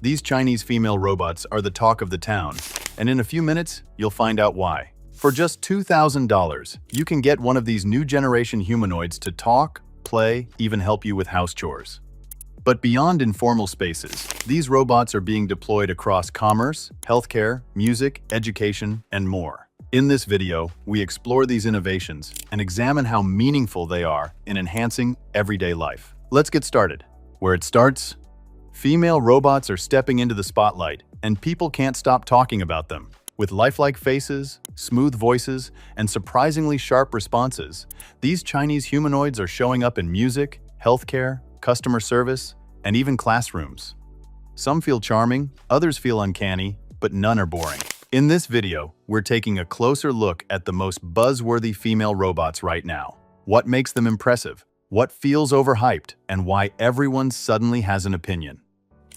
These Chinese female robots are the talk of the town, and in a few minutes, you'll find out why. For just $2,000, you can get one of these new generation humanoids to talk, play, even help you with house chores. But beyond informal spaces, these robots are being deployed across commerce, healthcare, music, education, and more. In this video, we explore these innovations and examine how meaningful they are in enhancing everyday life. Let's get started. Where it starts, female robots are stepping into the spotlight, and people can't stop talking about them. With lifelike faces, smooth voices, and surprisingly sharp responses, these Chinese humanoids are showing up in music, healthcare, customer service, and even classrooms. Some feel charming, others feel uncanny, but none are boring. In this video, we're taking a closer look at the most buzzworthy female robots right now. What makes them impressive? What feels overhyped? And why everyone suddenly has an opinion?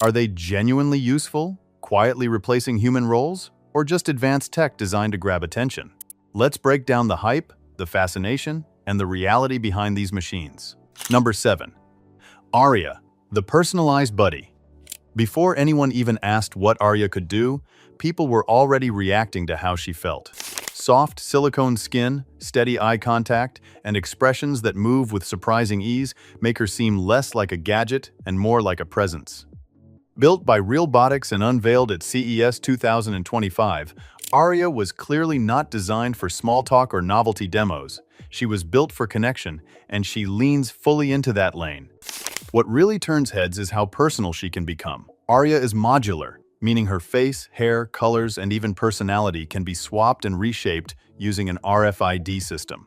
Are they genuinely useful, quietly replacing human roles? Or just advanced tech designed to grab attention? Let's break down the hype, the fascination, and the reality behind these machines. Number 7. Arya, the personalized buddy. Before anyone even asked what Arya could do, people were already reacting to how she felt. Soft silicone skin, steady eye contact, and expressions that move with surprising ease make her seem less like a gadget and more like a presence. Built by Realbotics and unveiled at CES 2025, Arya was clearly not designed for small talk or novelty demos. She was built for connection, and she leans fully into that lane. What really turns heads is how personal she can become. Arya is modular, meaning her face, hair, colors, and even personality can be swapped and reshaped using an RFID system.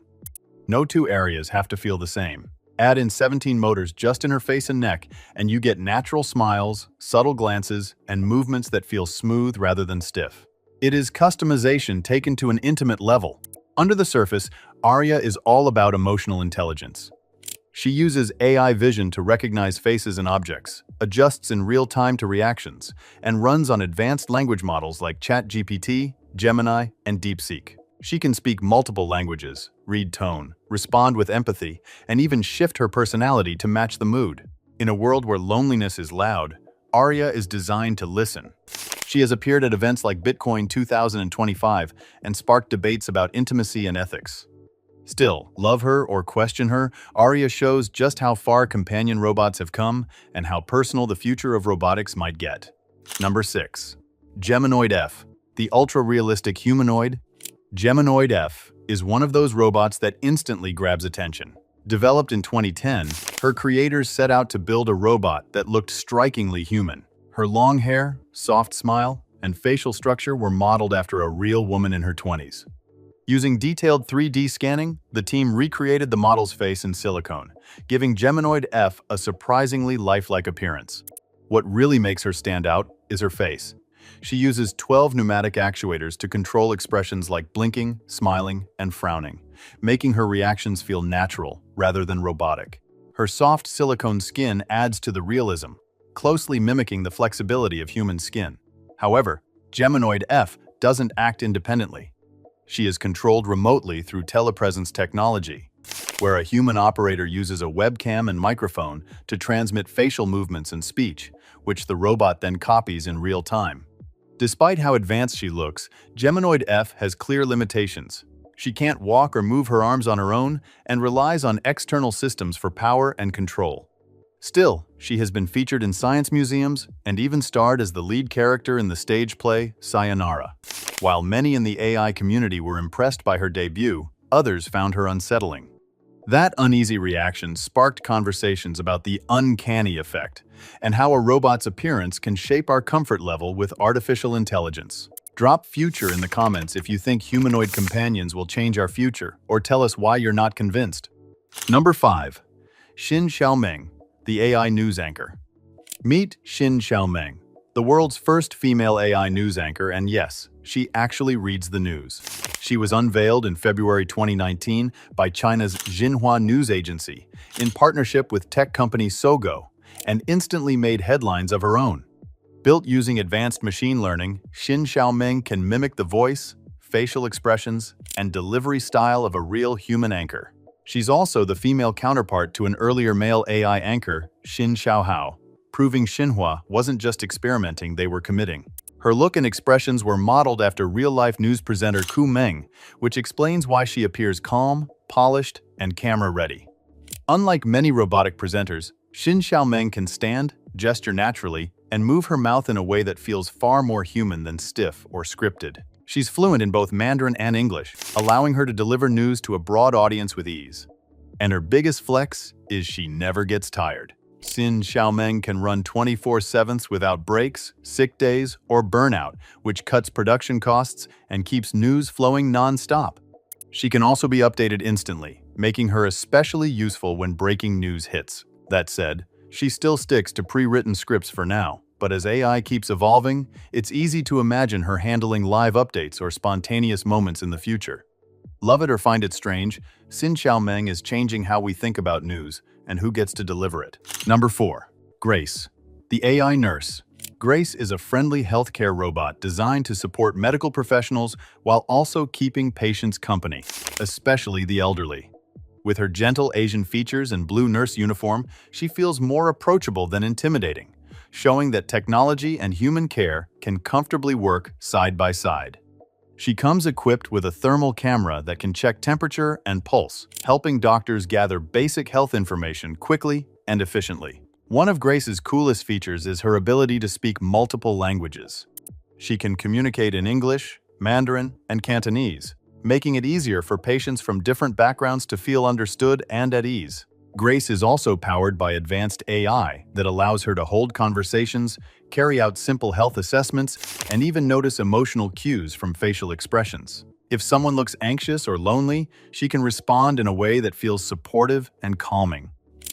No two areas have to feel the same. Add in 17 motors just in her face and neck, and you get natural smiles, subtle glances, and movements that feel smooth rather than stiff. It is customization taken to an intimate level. Under the surface, Arya is all about emotional intelligence. She uses AI vision to recognize faces and objects, adjusts in real time to reactions, and runs on advanced language models like ChatGPT, Gemini, and DeepSeek. She can speak multiple languages, read tone, respond with empathy, and even shift her personality to match the mood. In a world where loneliness is loud, Arya is designed to listen. She has appeared at events like Bitcoin 2025 and sparked debates about intimacy and ethics. Still, love her or question her, Arya shows just how far companion robots have come and how personal the future of robotics might get. Number 6. Geminoid F, the ultra-realistic humanoid. Geminoid F is one of those robots that instantly grabs attention. Developed in 2010, her creators set out to build a robot that looked strikingly human. Her long hair, soft smile, and facial structure were modeled after a real woman in her 20s. Using detailed 3D scanning, the team recreated the model's face in silicone, giving Geminoid F a surprisingly lifelike appearance. What really makes her stand out is her face. She uses 12 pneumatic actuators to control expressions like blinking, smiling, and frowning, making her reactions feel natural rather than robotic. Her soft silicone skin adds to the realism, closely mimicking the flexibility of human skin. However, Geminoid F doesn't act independently. She is controlled remotely through telepresence technology, where a human operator uses a webcam and microphone to transmit facial movements and speech, which the robot then copies in real time. Despite how advanced she looks, Geminoid F has clear limitations. She can't walk or move her arms on her own and relies on external systems for power and control. Still, she has been featured in science museums and even starred as the lead character in the stage play Sayonara. While many in the AI community were impressed by her debut, others found her unsettling. That uneasy reaction sparked conversations about the uncanny effect and how a robot's appearance can shape our comfort level with artificial intelligence. Drop future in the comments if you think humanoid companions will change our future, or tell us why you're not convinced. Number 5. Xin Xiaomeng, the AI news anchor. Meet Xin Xiaomeng, the world's first female AI news anchor, and yes, she actually reads the news. She was unveiled in February 2019 by China's Xinhua news agency in partnership with tech company Sogo, and instantly made headlines of her own. Built using advanced machine learning, Xin Xiaomeng can mimic the voice, facial expressions, and delivery style of a real human anchor. She's also the female counterpart to an earlier male AI anchor, Xin Xiaohao, proving Xinhua wasn't just experimenting, they were committing. Her look and expressions were modeled after real-life news presenter Ku Meng, which explains why she appears calm, polished, and camera-ready. Unlike many robotic presenters, Xin Xiaomeng can stand, gesture naturally, and move her mouth in a way that feels far more human than stiff or scripted. She's fluent in both Mandarin and English, allowing her to deliver news to a broad audience with ease. And her biggest flex is she never gets tired. Xin Xiaomeng can run 24/7 without breaks, sick days, or burnout, which cuts production costs and keeps news flowing non-stop. She can also be updated instantly, making her especially useful when breaking news hits. That said, she still sticks to pre-written scripts for now, but as AI keeps evolving, it's easy to imagine her handling live updates or spontaneous moments in the future. Love it or find it strange, Xin Xiaomeng is changing how we think about news and who gets to deliver it. Number 4. Grace, the AI nurse. Grace is a friendly healthcare robot designed to support medical professionals while also keeping patients company, especially the elderly. With her gentle Asian features and blue nurse uniform, she feels more approachable than intimidating, showing that technology and human care can comfortably work side by side. She comes equipped with a thermal camera that can check temperature and pulse, helping doctors gather basic health information quickly and efficiently. One of Grace's coolest features is her ability to speak multiple languages. She can communicate in English, Mandarin, and Cantonese, making it easier for patients from different backgrounds to feel understood and at ease. Grace is also powered by advanced AI that allows her to hold conversations, carry out simple health assessments, and even notice emotional cues from facial expressions. If someone looks anxious or lonely, she can respond in a way that feels supportive and calming.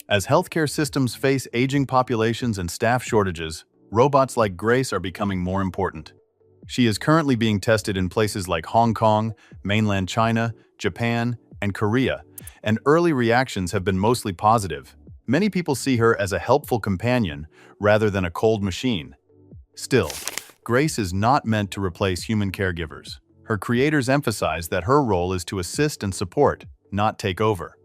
As healthcare systems face aging populations and staff shortages, robots like Grace are becoming more important. She is currently being tested in places like Hong Kong, mainland China, Japan, and Korea, and early reactions have been mostly positive. Many people see her as a helpful companion rather than a cold machine. Still, Grace is not meant to replace human caregivers. Her creators emphasize that her role is to assist and support, not take over.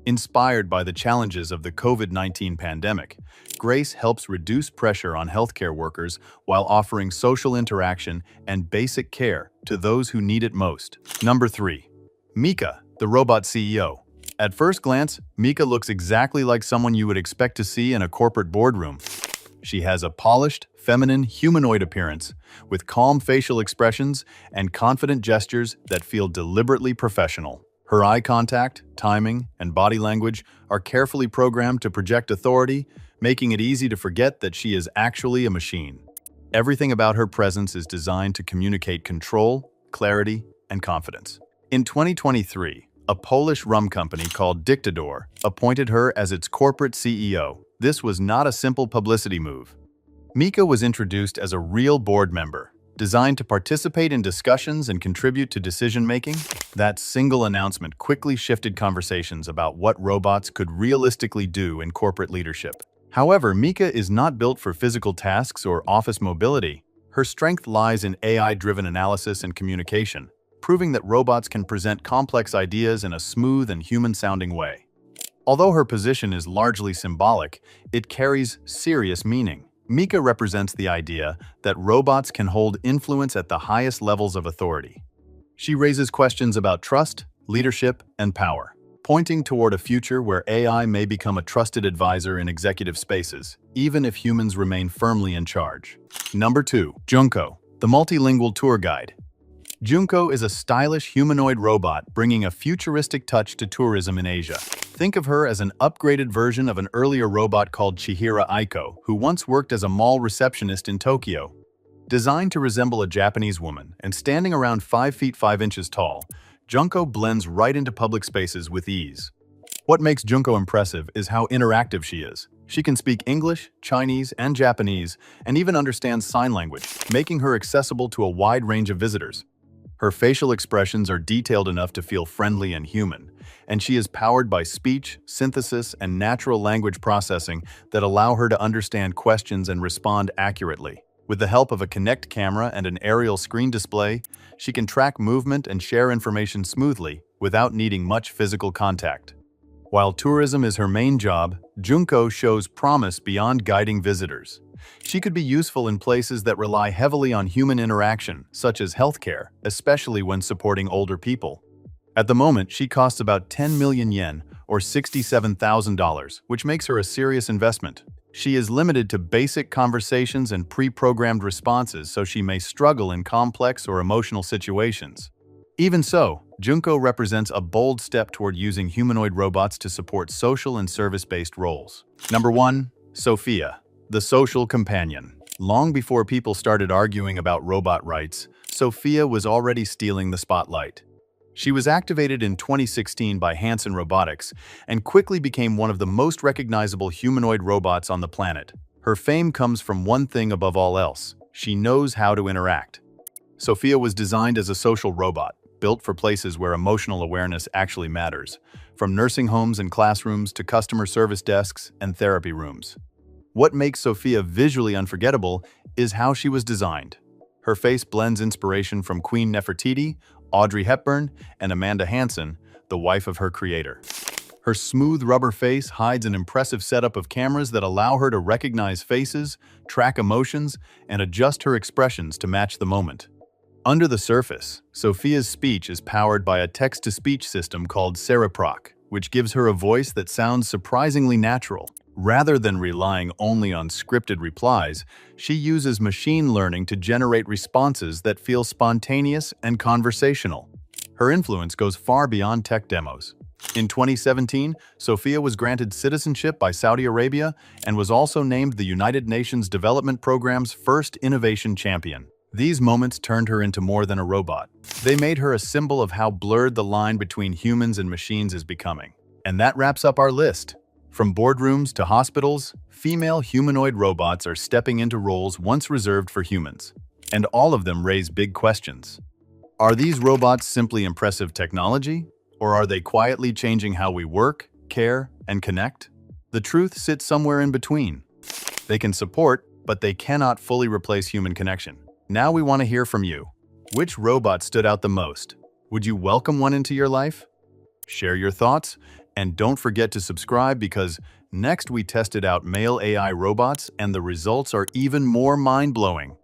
Inspired by the challenges of the COVID-19 pandemic, Grace helps reduce pressure on healthcare workers while offering social interaction and basic care to those who need it most. Number 3. Mika, the robot CEO. At first glance, Mika looks exactly like someone you would expect to see in a corporate boardroom. She has a polished, feminine, humanoid appearance, with calm facial expressions and confident gestures that feel deliberately professional. Her eye contact, timing, and body language are carefully programmed to project authority, making it easy to forget that she is actually a machine. Everything about her presence is designed to communicate control, clarity, and confidence. In 2023, a Polish rum company called Dictador appointed her as its corporate CEO. This was not a simple publicity move. Mika was introduced as a real board member, designed to participate in discussions and contribute to decision-making. That single announcement quickly shifted conversations about what robots could realistically do in corporate leadership. However, Mika is not built for physical tasks or office mobility. Her strength lies in AI-driven analysis and communication, proving that robots can present complex ideas in a smooth and human-sounding way. Although her position is largely symbolic, it carries serious meaning. Mika represents the idea that robots can hold influence at the highest levels of authority. She raises questions about trust, leadership, and power, pointing toward a future where AI may become a trusted advisor in executive spaces, even if humans remain firmly in charge. Number 2. Junko, the multilingual tour guide. Junko is a stylish humanoid robot bringing a futuristic touch to tourism in Asia. Think of her as an upgraded version of an earlier robot called Chihira Aiko, who once worked as a mall receptionist in Tokyo. Designed to resemble a Japanese woman and standing around 5 feet 5 inches tall, Junko blends right into public spaces with ease. What makes Junko impressive is how interactive she is. She can speak English, Chinese, and Japanese, and even understands sign language, making her accessible to a wide range of visitors. Her facial expressions are detailed enough to feel friendly and human, and she is powered by speech, synthesis, and natural language processing that allow her to understand questions and respond accurately. With the help of a Kinect camera and an aerial screen display, she can track movement and share information smoothly without needing much physical contact. While tourism is her main job, Junko shows promise beyond guiding visitors. She could be useful in places that rely heavily on human interaction, such as healthcare, especially when supporting older people. At the moment, she costs about 10 million yen, or $67,000, which makes her a serious investment. She is limited to basic conversations and pre-programmed responses, so she may struggle in complex or emotional situations. Even so, Junko represents a bold step toward using humanoid robots to support social and service-based roles. Number 1. Sophia, the social companion. Long before people started arguing about robot rights, Sophia was already stealing the spotlight. She was activated in 2016 by Hanson Robotics and quickly became one of the most recognizable humanoid robots on the planet. Her fame comes from one thing above all else: she knows how to interact. Sophia was designed as a social robot, built for places where emotional awareness actually matters, from nursing homes and classrooms to customer service desks and therapy rooms. What makes Sophia visually unforgettable is how she was designed. Her face blends inspiration from Queen Nefertiti, Audrey Hepburn, and Amanda Hansen, the wife of her creator. Her smooth rubber face hides an impressive setup of cameras that allow her to recognize faces, track emotions, and adjust her expressions to match the moment. Under the surface, Sophia's speech is powered by a text-to-speech system called Cereproc, which gives her a voice that sounds surprisingly natural. Rather than relying only on scripted replies, she uses machine learning to generate responses that feel spontaneous and conversational. Her influence goes far beyond tech demos. In 2017, Sophia was granted citizenship by Saudi Arabia and was also named the United Nations Development Programme's first innovation champion. These moments turned her into more than a robot. They made her a symbol of how blurred the line between humans and machines is becoming. And that wraps up our list. From boardrooms to hospitals, female humanoid robots are stepping into roles once reserved for humans. And all of them raise big questions. Are these robots simply impressive technology? Or are they quietly changing how we work, care, and connect? The truth sits somewhere in between. They can support, but they cannot fully replace human connection. Now we want to hear from you. Which robot stood out the most? Would you welcome one into your life? Share your thoughts, and don't forget to subscribe because next we tested out male AI robots and the results are even more mind-blowing.